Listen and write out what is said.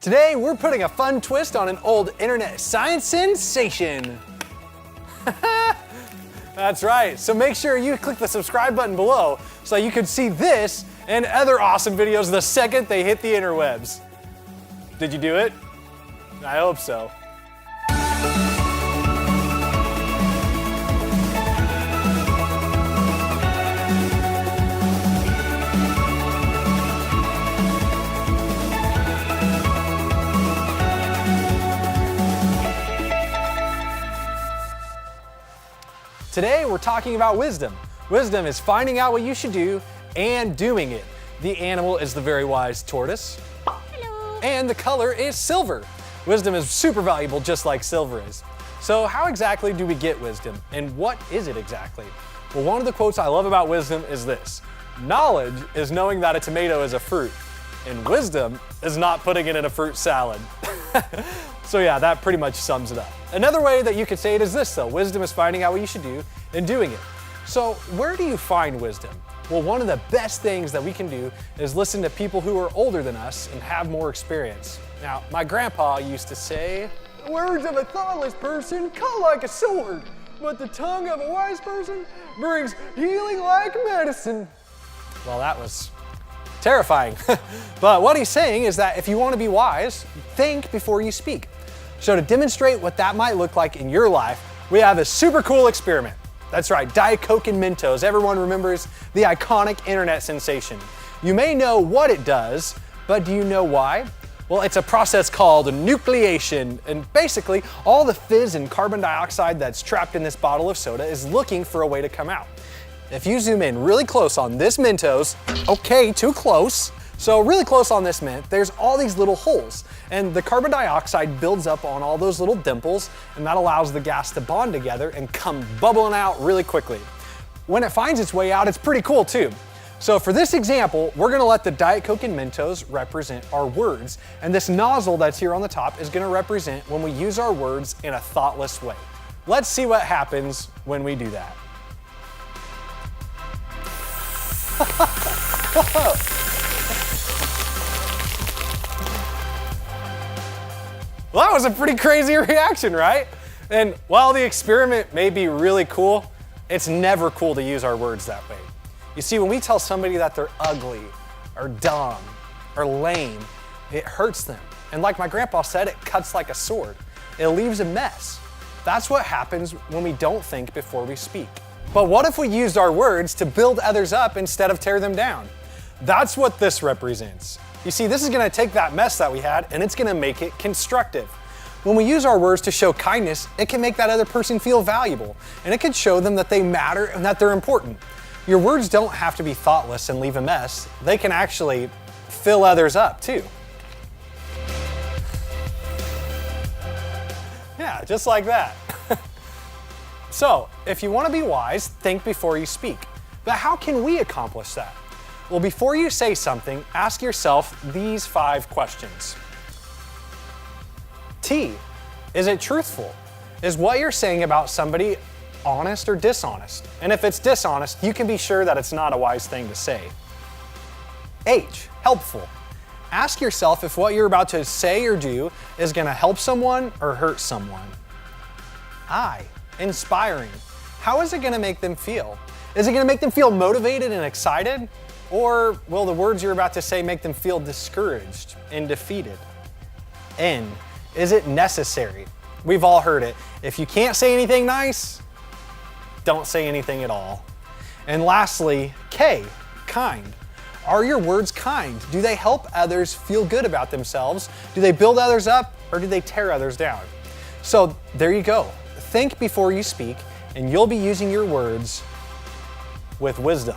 Today, we're putting a fun twist on an old internet science sensation. That's right, so make sure you click the subscribe button below so you can see this and other awesome videos the second they hit the interwebs. Did you do it? I hope so. Today, we're talking about wisdom. Wisdom is finding out what you should do and doing it. The animal is the very wise tortoise. Hello. And the color is silver. Wisdom is super valuable, just like silver is. So how exactly do we get wisdom? And what is it exactly? Well, one of the quotes I love about wisdom is this: knowledge is knowing that a tomato is a fruit, and wisdom is not putting it in a fruit salad. So yeah, that pretty much sums it up. Another way that you could say it is this though: wisdom is finding out what you should do and doing it. So where do you find wisdom? Well, one of the best things that we can do is listen to people who are older than us and have more experience. Now, my grandpa used to say, "The words of a thoughtless person cut like a sword, but the tongue of a wise person brings healing like medicine." Well, that was terrifying. But what he's saying is that if you want to be wise, think before you speak. So to demonstrate what that might look like in your life, we have a super cool experiment. That's right, Diet Coke and Mentos. Everyone remembers the iconic internet sensation. You may know what it does, but do you know why? Well, it's a process called nucleation, and basically all the fizz and carbon dioxide that's trapped in this bottle of soda is looking for a way to come out. If you zoom in really close on this Mentos, okay, too close. So really close on this mint, there's all these little holes, and the carbon dioxide builds up on all those little dimples, and that allows the gas to bond together and come bubbling out really quickly. When it finds its way out, it's pretty cool too. So for this example, we're gonna let the Diet Coke and Mentos represent our words, and this nozzle that's here on the top is gonna represent when we use our words in a thoughtless way. Let's see what happens when we do that. Well, that was a pretty crazy reaction, right? And while the experiment may be really cool, it's never cool to use our words that way. You see, when we tell somebody that they're ugly, or dumb, or lame, it hurts them. And like my grandpa said, it cuts like a sword. It leaves a mess. That's what happens when we don't think before we speak. But what if we used our words to build others up instead of tear them down? That's what this represents. You see, this is gonna take that mess that we had and it's gonna make it constructive. When we use our words to show kindness, it can make that other person feel valuable, and it can show them that they matter and that they're important. Your words don't have to be thoughtless and leave a mess. They can actually fill others up too. Yeah, just like that. So, if you want to be wise, think before you speak. But how can we accomplish that? Well, before you say something, ask yourself these 5 questions. T, is it truthful? Is what you're saying about somebody honest or dishonest? And if it's dishonest, you can be sure that it's not a wise thing to say. H, helpful. Ask yourself if what you're about to say or do is going to help someone or hurt someone. I, inspiring. How is it going to make them feel? Is it going to make them feel motivated and excited? Or will the words you're about to say make them feel discouraged and defeated? N, is it necessary? We've all heard it. If you can't say anything nice, don't say anything at all. And lastly, K, kind. Are your words kind? Do they help others feel good about themselves? Do they build others up, or do they tear others down? So there you go. Think before you speak, and you'll be using your words with wisdom.